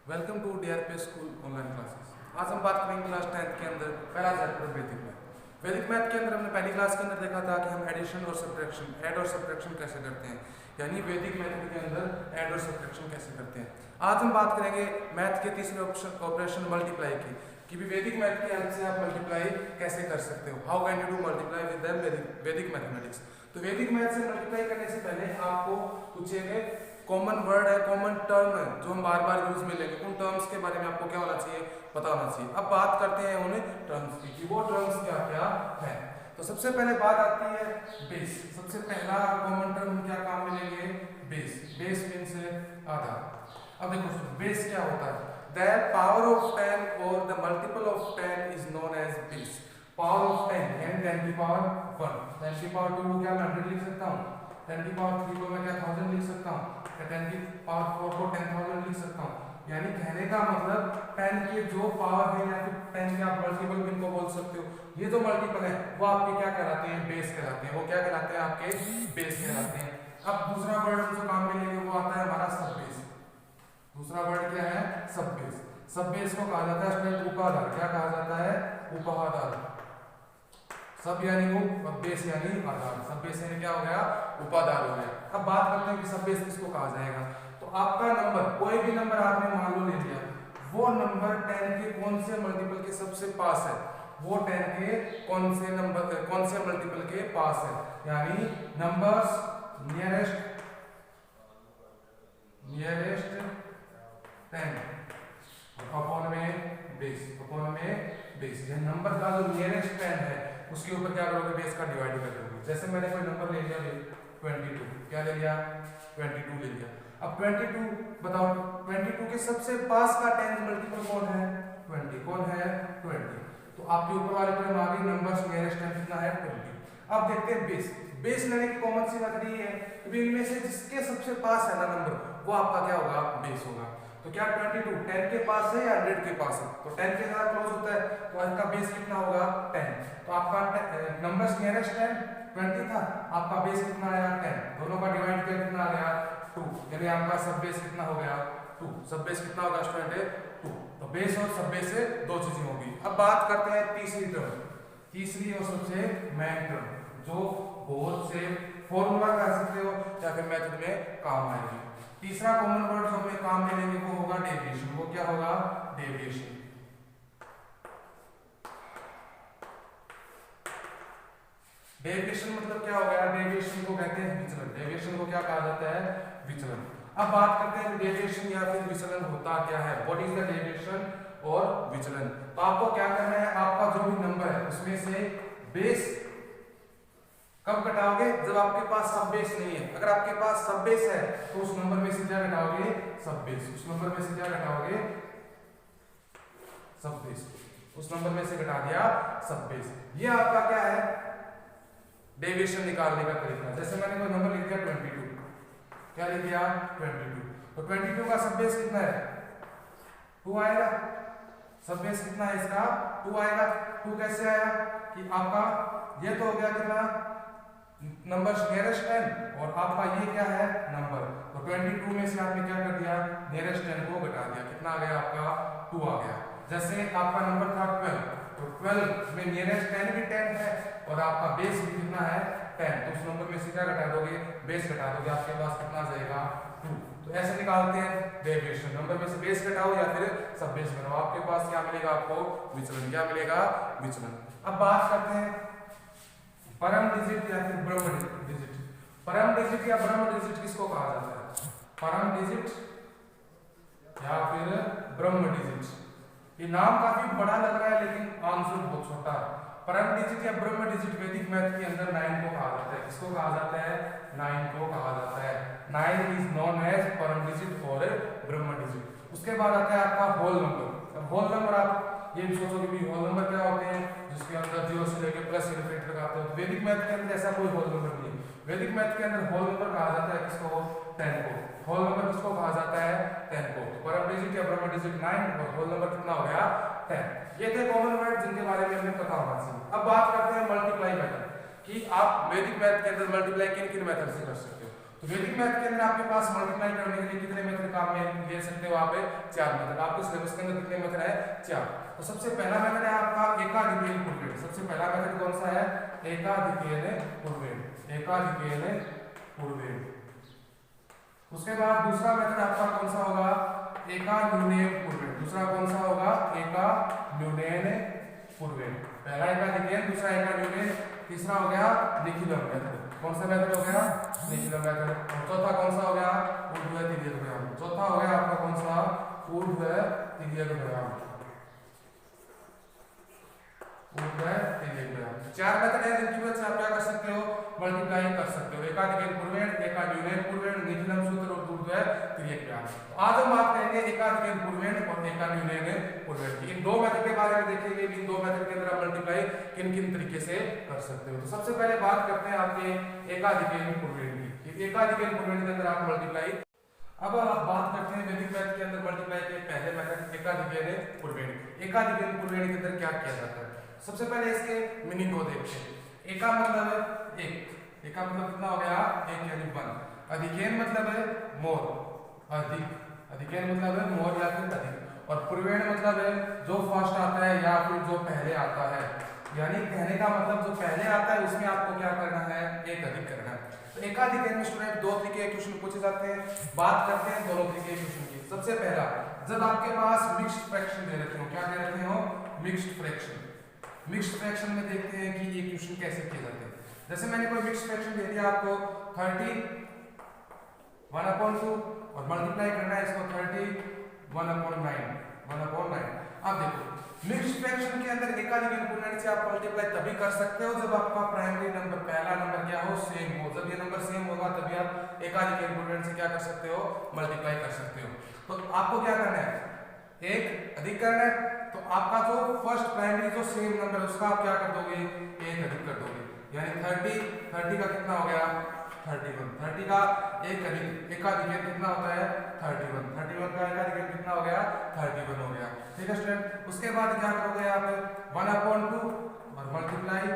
Welcome to DRP school online classes. आज हम बात करेंगे क्लास 10th के अंदर पहला चैप्टर वैदिक मैथ। वैदिक मैथ के अंदर हमने पहली क्लास के अंदर देखा था कि हम एडिशन और सब्ट्रैक्शन, ऐड और सब्ट्रैक्शन कैसे करते हैं, यानी वैदिक मैथ के अंदर ऐड और सब्ट्रैक्शन कैसे करते हैं। आज हम बात करेंगे मैथ के तीसरे ऑपरेशन मल्टीप्लाई की भी वैदिक मैथ की हेल्प से आप मल्टीप्लाई कैसे कर सकते हो। How can you do multiply with the वैदिक मैथमेटिक्स। तो वैदिक मैथ से मल्टीप्लाई करने से पहले आपको कुछ एक कॉमन वर्ड है, कॉमन टर्म है जो हम बार बार यूज में लेंगे, उन टर्म्स के बारे में आपको क्या होना चाहिए, पता होना चाहिए। अब बात करते हैं उन टर्म्स की कि वो टर्म्स क्या क्या है। तो सबसे पहले बात आती है बेस। सबसे पहला कॉमन टर्म क्या काम में लेंगे, बेस। बेस मींस आधा। अब देखो बेस क्या होता है, द पावर ऑफ 10 और the multiple of 10 is known as base. Power of 10 यानी 10 की पावर 1, 10 की पावर 2 को क्या मैं 100 लिख सकता हूँ, 10 की पावर 3 को मैं क्या 1000 लिख सकता हूँ, 10 की पावर 4 को 10,000 लिख सकता हूँ। यानी कहने का मतलब 10 की जो पावर है या फिर 10 के आप मल्टीपल भी इनको बोल सकते हो, ये जो मल्टीपल है वो आपके क्या कहलाते हैं, बेस कहलाते हैं। वो क्या कहलाते हैं, आपके बेस कहलाते हैं। अब दूसरा वर्ड जो काम में लेंगे वो आता है हमारा सब बेस। दूसरा वर्ड क्या है, सब बेस। सब बेस को कहा जाता है स्टूडेंट उपाधार। क्या कहा जाता है, उपाधार। सब यानी उप और बेस यानी आधार। सब बेस यानी क्या हो गया, उपाधार हो गया। अब बात करते हैं कि सब बेस किसको कहा जाएगा। तो आपका नंबर, कोई भी नंबर आपने मान लो ले लिया, वो नंबर 10 के कौन से मल्टीपल के सबसे पास है, वो 10 के कौन से नंबर, कौन से मल्टीपल के पास है, यानी नंबर्स नियरेस्ट 10 अपॉन में बेस, अपॉन में बेस। ये नंबर का जो नियरेस्ट 10 है उसके ऊपर क्या करोगे, बेस का डिवाइड कर दोगे। जैसे मैंने कोई नंबर ले लिया 22, क्या ले लिया, 22 ले लिया। अब 22 बताओ, 22 के सबसे पास का 10 मल्टीपल कौन है, 20। कौन है, 20। तो आपके ऊपर वाले टर्म आ गई, नंबर्स नियरेस्ट 10 कितना है, 20। अब देखते हैं बेस। बेस लेने की कॉमन सी बात ये है कि इनमें से जिसके सबसे पास है ना नंबर, वो आपका क्या होगा, बेस होगा। तो क्या 22 10 के पास है या 100 के पास है, तो 10 के साथ क्लोज होता है, तो इसका बेस कितना होगा, 10। तो आपका नंबर्स नियरेस्ट 10 20 था, आपका बेस कितना आया, 10। दोनों का डिवाइड किया कितना आ गया, 2। यानी आपका सब बेस कितना हो गया, 2। सब बेस कितना होगा स्टूडेंट, 2। तो बेस और सब बेस से दो चीजें होगी। अब बात करते हैं तीसरी टर्म, तीसरी और सबसे मेन टर्म जो बहुत से फॉर्मूला कह सकते हो या फिर मेथड में काम आएगी। तीसरा कॉमन वर्ड जो हमें काम में लेंगे वो होगा डेविएशन। वो क्या होगा, डेविएशन। डेविएशन मतलब क्या हो गया, डेविएशन को कहते हैं विचलन। डेविएशन को क्या कहा जाता है, विचलन। अब बात करते हैं डेविएशन या फिर विचलन होता क्या है, व्हाट इज द डेविएशन और विचलन। तो आपको क्या करना है, आपका जो भी नंबर है उसमें से बेस कब घटाओगे, जब आपके पास सब बेस नहीं है। अगर आपके पास सब बेस है तो उस नंबर में से क्या घटाओगे, सब बेस। उस नंबर में से क्या घटाओगे, सब बेस। उस नंबर में से घटा दिया सब बेस। ये आपका क्या है, डेविएशन निकालने का तरीका। जैसे मैंने कोई नंबर लिख दिया 22, क्या लिख दिया 22, तो 22 का सब बेस कितना है, 2 आएगा। सब बेस कितना है इसका, 2 आएगा। 2 कैसे आया कि आपका ये तो हो गया कितना, नंबर नियरेस्ट 10 और आपका ये क्या है नंबर। तो 22 में से आपने क्या कर दिया, नियरेस्ट 10 को घटा दिया, कितना आ गया आपका, 2 आ गया। जैसे आपका नंबर था 12, तो 12 में नियरेस्ट 10 भी 10 है और आपका बेस भी कितना है, 10। तो उस नंबर में से क्या घटा दोगे, बेस घटा दोगे, आपके पास कितना जाएगा, 2। तो ऐसे निकालते हैं डेविएशन। नंबर में से बेस घटाओ या फिर सब बेस बनाओ, आपके पास क्या मिलेगा, आपको विचलन। क्या मिलेगा, विचलन। अब बात करते हैं परम डिजिट या फिर ब्रह्म डिजिट। परम डिजिट या ब्रह्म डिजिट किसको कहा जाता है, परम डिजिट या फिर ब्रह्म डिजिट। ये नाम काफी बड़ा लग रहा है लेकिन आंसर बहुत छोटा है। परम डिजिट या ब्रह्म डिजिट वैदिक मैथ के अंदर 9 को कहा जाता है। किसको कहा जाता है, 9 को कहा जाता है। 9 इज नोन एज परम डिजिट और ब्रह्म डिजिट। उसके बाद आता है आपका होल नंबर। अब होल नंबर आप ये भी सोचोगे भी होल नंबर क्या होते हैं, जिसके अंदर 0 से लेकर प्लस इनफिनिटी तक आते हैं। वैदिक मैथ के अंदर ऐसा कोई होल नंबर नहीं है। वैदिक मैथ के अंदर होल नंबर कहा जाता है किसको, 10 को। होल नंबर किसको कहा जाता है, 10 को। तो परम डिजिट या ब्रह्म डिजिट 9 और होल नंबर कितना हो गया, 10। ये थे कॉमन वर्ड जिनके बारे में हमें पता होना चाहिए। अब बात करते हैं मल्टीप्लाई मेथड कि आप वैदिक मैथ के अंदर मल्टीप्लाई किन किन मेथड से कर सकते हो। तो वैदिक मैथ के अंदर आपके पास मल्टीप्लाई करने के लिए कितने मेथड काम में ले सकते हो आप? 4 मेथड। आपके सिलेबस के अंदर कितने मेथड है? 4। तो सबसे पहला मेथड है आपका एकाधिकेय पूर्वेण। सबसे पहला मेथड कौन सा है? एकाधिकेय पूर्वेण। एकाधिकेय पूर्वेण। उसके बाद दूसरा मेथड आपका कौन सा होगा? एकान्यूनेय पूर्वेण। दूसरा कौन सा होगा? एकान्यूनेय पूर्वेण। पहला एकाधिकेय, दूसरा एकान्यूनेय, तीसरा हो गया निखिलम मेथड। कौन सा मेथड हो गया? निखिलम मेथड। और चौथा कौन सा हो गया? ऊर्ध्व तिर्यक व्यायाम। चौथा हो गया आपका कौन सा? ऊर्ध्व तिर्यक व्यायाम। ऊर्ध्व तिर्यक व्यायाम। 4 मेथड है जिनकी मदद से आप क्या कर सकते हो? मल्टीप्लाई कर सकते हो। एकाधिकेय पूर्वेण, एकान्यूनेय पूर्वेण, निखिलम सूत्र और ऊर्ध्व तिर्यक व्यायाम। तो आज हम बात करेंगे एकाधिकेय पूर्वेण और एकान्यूनेय पूर्वेण की। इन दो मेथड के बारे में देखेंगे कि इन दो मेथड के अंदर आप मल्टीप्लाई किन किन तरीके से कर सकते हो। तो सबसे पहले बात करते हैं आपके एकाधिकेय पूर्वेण की। एकाधिकेय पूर्वेण के अंदर आप मल्टीप्लाई, अब आप बात करते हैं वैदिक मैथ के अंदर मल्टीप्लाई के पहले मेथड एकाधिकेय पूर्वेण। एकाधिकेय पूर्वेण के अंदर क्या किया जाता है? सबसे पहले इसके मीनिंग को देखते हैं। एका मतलब एक, एका मतलब कितना हो गया? एक यानी 1। अधिकेय मतलब है मोर, अधिक। अधिकेय मतलब है मोर या फिर अधिक। और पूर्वेण मतलब है जो फर्स्ट आता है या फिर जो पहले आता है। यानी कहने का मतलब जो पहले आता है उसमें आपको क्या करना है? एक अधिक करना है। तो एकाधिकेय में स्टूडेंट दो तरीके के क्वेश्चन पूछे जाते हैं। बात करते हैं दोनों तरीके के क्वेश्चन की। सबसे पहला, जब आपके पास मिक्स्ड फ्रैक्शन दे रखे हो, क्या दे रखे हो? Mixed fraction. मिक्स्ड फ्रैक्शन में देखते हैं कि ये क्वेश्चन कैसे किए जाते हैं। जैसे मैंने कोई मिक्स्ड फ्रैक्शन दे दिया आपको 30 1/2 और मल्टीप्लाई करना है इसको 30 1/9 1/9। अब देखो मिक्स्ड फ्रैक्शन के अंदर एकाधिकेय पूर्वेण से आप मल्टीप्लाई तभी कर सकते हो जब आपका प्राइमरी नंबर, पहला नंबर क्या हो? सेम हो। जब ये नंबर सेम होगा तभी आप एकाधिकेय पूर्वेण से क्या कर सकते हो? मल्टीप्लाई कर सकते हो। तो आपको क्या करना है? एक अधिक करना है। तो आपका जो फर्स्ट प्राइमरी जो सेम नंबर है उसका आप क्या कर दोगे? एक अधिक कर दोगे। यानी 30 का कितना हो गया? 31। 30 का एक अधिक एकाधिकेय कितना होता है? 31। 31 का एकाधिकेय कितना हो गया? 31 हो गया। ठीक है स्टूडेंट। उसके बाद क्या करोगे आप? 1/2 और मल्टीप्लाई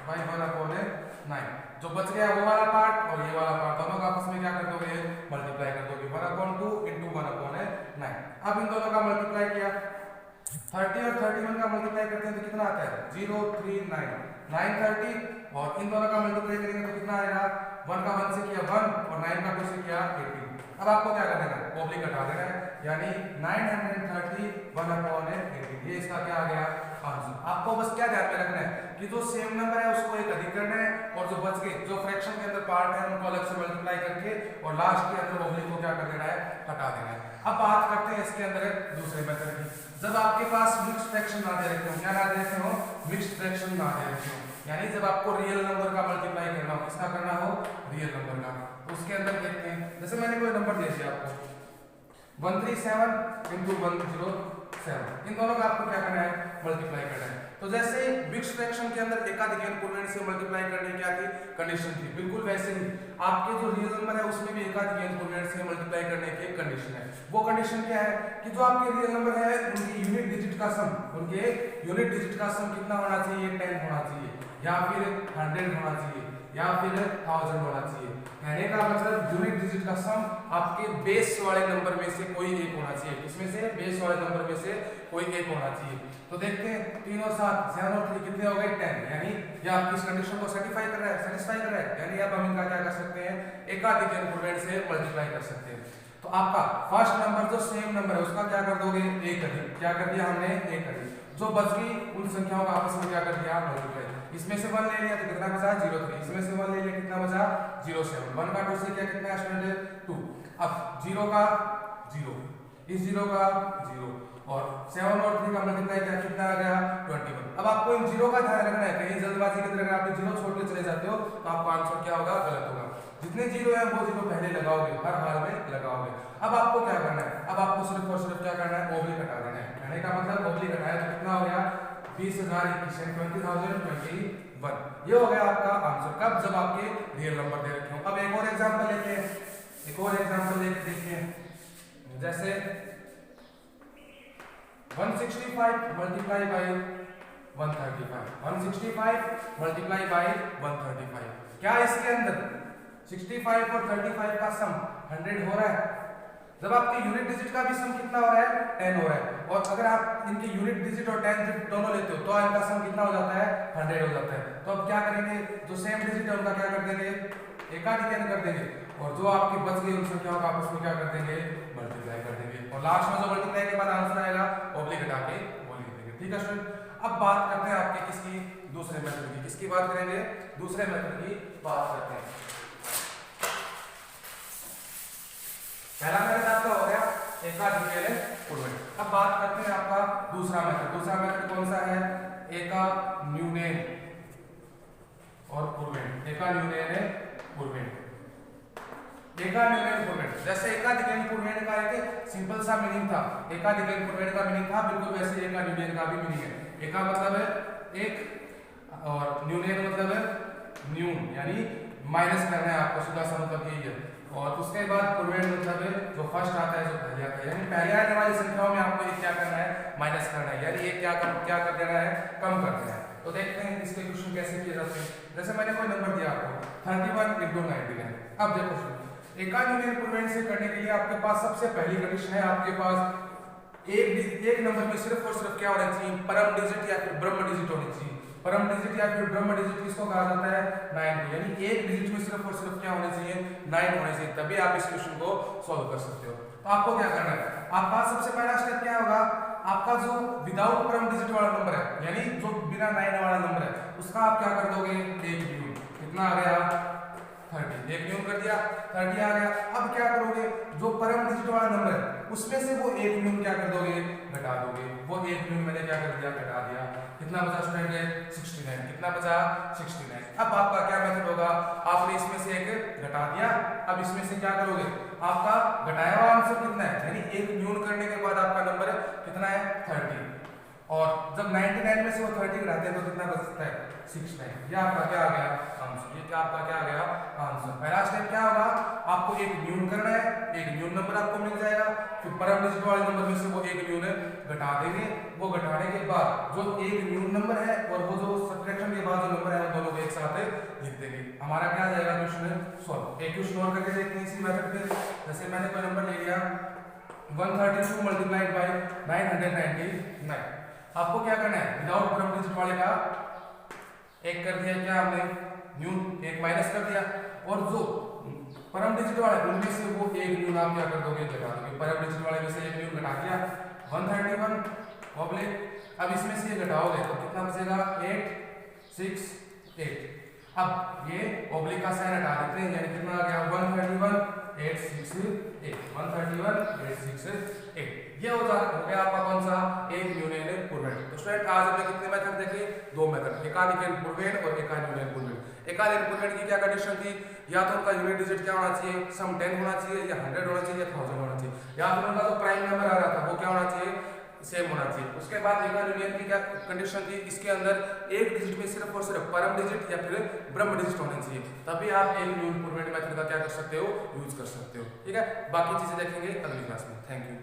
बाय 1/9। जो बच गया वो वाला पार्ट और ये वाला पार्ट दोनों का आपस में क्या कर दोगे? मल्टीप्लाई कर दोगे। 1/2 इंटू 1/9। अब इन दोनों का मल्टीप्लाई किया, 30 और 31 का मल्टीप्लाई करते हैं तो कितना आता है? 0 3 9 9 30। और इन दोनों का मल्टीप्लाई करेंगे तो कितना आएगा? 1 का 1 से किया 1 और 9 का 2 से किया 18। अब आपको क्या करना है? ओब्लिक हटा देना है। यानी 930 1/18। ये इसका क्या आ गया? आंसर। आपको बस क्या ध्यान में रखना है कि जो सेम नंबर है उसको एक अधिक करना है और जो बच गए जो फ्रैक्शन के अंदर पार्ट है उनको अलग से मल्टीप्लाई करके और लास्ट के अंदर ओब्लिक को क्या कर देना है? हटा देना है। अब बात करते हैं इसके अंदर दूसरे मेथड की। जब आपके पास मिक्स्ड फ्रैक्शन ना दे रखे हो, क्या ना दे रखे हो? मिक्स्ड फ्रैक्शन ना दे रखे हो, यानी जब आपको रियल नंबर का मल्टीप्लाई करना हो, किसका करना हो? रियल नंबर का। तो उसके अंदर देखते हैं, जैसे मैंने कोई नंबर दे दिया आपको 137 इंटू 107। इन दोनों का आपको क्या करना है? मल्टीप्लाई करना है। तो जैसे मिक्स्ड फ्रैक्शन के अंदर एकाधिकेय पूर्वेण से मल्टीप्लाई करने की क्या थी? कंडीशन थी। बिल्कुल वैसे ही आपके जो रियल नंबर है उसमें भी एकाधिकेय पूर्वेण से मल्टीप्लाई करने की एक कंडीशन है। वो कंडीशन क्या है कि जो आपके रियल नंबर है उनकी यूनिट डिजिट का सम, उनके यूनिट डिजिट का सम कितना होना चाहिए? 10 होना चाहिए या फिर 100 होना चाहिए या फिर 1000 होना चाहिए। कहने का मतलब यूनिट डिजिट का सम आपके बेस वाले नंबर में से कोई एक होना चाहिए। किसमें से? बेस वाले नंबर में से कोई एक होना चाहिए। तो देखते हैं 3 और 7 7 और 3 कितने हो गए? 10। यानी ये आपकी इस कंडीशन को सेटिस्फाई कर रहा है। यानी अब हम इनका क्या कर सकते हैं? एकाधिकेय पूर्वेण से मल्टीप्लाई कर सकते हैं। तो आपका फर्स्ट नंबर जो सेम नंबर है उसका क्या कर दोगे? एक अधिक। क्या कर दिया हमने? एक अधिक। जो बच गई उन संख्याओं का आपस में क्या कर दिया? मल्टीप्लाई। इसमें से 1 ले लिया तो कितना बचा? 0 3। इसमें से 1 ले लिया कितना बचा? 0 7। 1 का 2 से किया कितना स्टूडेंट? 2। अब 0 का 0, इस 0 का 0 और 7 और 3 का मल्टीप्लाई किया कितना आ गया? 21। अब आपको इन 0 का ध्यान रखना है, कहीं जल्दबाजी के अंदर अगर आप 0 छोड़ के चले जाते हो तो आपका आंसर क्या होगा? गलत होगा। जितने 0 है वो 0 पहले लगाओगे, हर हाल में लगाओगे। अब आपको क्या करना है? अब आपको सिर्फ और सिर्फ क्या करना है? ओब्लिक हटा देना है। कहने का मतलब ओब्लिक हटाया तो कितना हो गया? 20,021 20,021। ये हो गया आपका आंसर। कब? जब आपके रियल नंबर दे रखे हो। अब एक और एग्जांपल लेते हैं, एक और एग्जांपल लेके देखते हैं। जैसे 165 मल्टीप्लाई बाय 135, 165 मल्टीप्लाई बाय 135। क्या इसके अंदर 65 और 35 का सम 100 हो रहा है? जब आपके यूनिट डिजिट का भी सम कितना हो रहा है? 10 हो रहा है। और अगर आप इनके यूनिट डिजिट और 10 डिजिट दोनों लेते हो तो इनका सम कितना हो जाता है? 100 हो जाता है। तो अब क्या करेंगे, जो सेम डिजिट है उनका क्या कर देंगे? एकाधिकरण कर देंगे, और जो आपकी बच गई उन संख्याओं का आपस में क्या कर देंगे? मल्टीप्लाई कर देंगे, और लास्ट में जो मल्टीप्लाई के बाद आंसर आएगा ओब्लिक हटा के वो लिख देंगे। ठीक है स्टूडेंट, अब बात करते हैं आपके किसकी? दूसरे मेथड की। किसकी बात करेंगे? दूसरे मेथड की बात करते हैं। पहला मेथड आपका हो गया एकाधिकरण पूर्वेण। अब बात करते हैं आपका दूसरा मेथड। दूसरा मेथड कौन सा है? एकान्यूनेन और पूर्वेण। एकान्यूनेन पूर्वेण। एकान्यूनेन पूर्वेण, जैसे एकाधिकरण पूर्वेण का एक सिंपल सा मीनिंग था, एकाधिकरण पूर्वेण का मीनिंग था, बिल्कुल वैसे एकान्यूनेन का भी मीनिंग है। एका मतलब है एक, और न्यूनेन मतलब है न्यून, यानी माइनस करना है आपको, सीधा सा मतलब यही है। और उसके बाद पूर्वेण मतलब है जो फर्स्ट आता है, जो पहले आता है, यानी पहले आने वाली संख्याओं में आपको ये क्या करना है? माइनस करना है, यानी ये क्या कर देना है? कम कर देना है। तो देखते हैं इसके क्वेश्चन कैसे किए जाते हैं। जैसे मैंने कोई नंबर दिया आपको 31 × 99। अब देखो एकान्यूनेन पूर्वेण से करने के लिए आपके पास सबसे पहली कंडीशन है, आपके पास एक नंबर में सिर्फ और सिर्फ क्या होना चाहिए? परम डिजिट या फिर ब्रह्म डिजिट होनी चाहिए। परम डिजिट या फिर ब्रह्म डिजिट किसको कहा जाता है? 9 को, यानी एक डिजिट में सिर्फ और सिर्फ क्या होने चाहिए? 9 होने चाहिए, तभी आप इस क्वेश्चन को सॉल्व कर सकते हो। तो आपको क्या करना है? आपका सबसे पहला स्टेप क्या होगा? आपका जो विदाउट परम डिजिट वाला नंबर है, यानी जो बिना 9 वाला नंबर है, उसका आप क्या कर दोगे? एक न्यून। कितना आ गया? 30। एक न्यून कर दिया, 30 आ गया। अब क्या करोगे? जो परम डिजिट वाला नंबर है उसमें से वो एक न्यून क्या कर दोगे? घटा दोगे। वो एक न्यून मैंने क्या कर दिया? घटा दिया। कितना बचा स्टूडेंट? 69। कितना बचा? 69। अब आपका क्या मेथड होगा? आपने इसमें से एक घटा दिया, अब इसमें से क्या करोगे? आपका घटाया हुआ आंसर कितना है? यानी एक न्यून करने के बाद आपका नंबर कितना है? 30। और जब 99 में से वो 30 घटाते हैं तो कितना बचता है? 69। ये आपका क्या आ गया? आंसर। ये क्या आपका क्या आ गया? आंसर। पहला स्टेप क्या होगा? आपको एक न्यून करना है, एक न्यून नंबर आपको मिल जाएगा, फिर परम डिजिट वाले नंबर में से वो एक न्यून घटा देंगे। वो घटाने के बाद जो एक न्यून नंबर है और वो जो सब्ट्रैक्शन के बाद जो नंबर है वो दोनों को एक साथ लिख देंगे। हमारा क्या आ जाएगा? Question solve. एक क्वेश्चन और करके देखते हैं इसी मेथड पे। जैसे मैंने कोई नंबर ले लिया 132 मल्टीप्लाइड बाय 999। आपको क्या करना है? विदाउट परम डिजिट वाले का एक कर दिया, क्या हमने? न्यून, एक माइनस कर दिया, और जो परम डिजिट वाले उनमें से वो एक न्यून आप क्या कर दोगे? घटा दोगे। परम डिजिट वाले में से एक न्यून घटा दिया, 131 ऑब्लिक। अब इसमें से ये घटाओगे तो कितना बचेगा? 8 6 8। अब ये ऑब्लिक का साइन हटा देते हैं, यानी कितना आ गया? 131 8 6 8। 131 8 6 8। ये हो गया आपका कौन सा? एक न्यूनेन पूर्वेण। तो स्टूडेंट आज हमने कितने मेथड देखे? दो मेथड, एकाधिकरण पूर्वेण और एकान्यूनेन पूर्वेण। एकाधिकरण पूर्वेण की क्या कंडीशन थी? या तो उनका यूनिट डिजिट क्या होना चाहिए? सम 10 होना चाहिए, या 100 होना चाहिए, या 1000 होना चाहिए, या फिर उनका जो प्राइम नंबर आ रहा था वो क्या होना चाहिए? सेम होना चाहिए। उसके बाद एकान्यूनेन की क्या कंडीशन थी? इसके अंदर एक डिजिट में सिर्फ और सिर्फ परम डिजिट या फिर ब्रह्म डिजिट होने चाहिए, तभी आप एक न्यून पूर्वेण मेथड का क्या कर सकते हो? यूज कर सकते हो। ठीक है, बाकी चीजें देखेंगे अगली क्लास में। Thank you.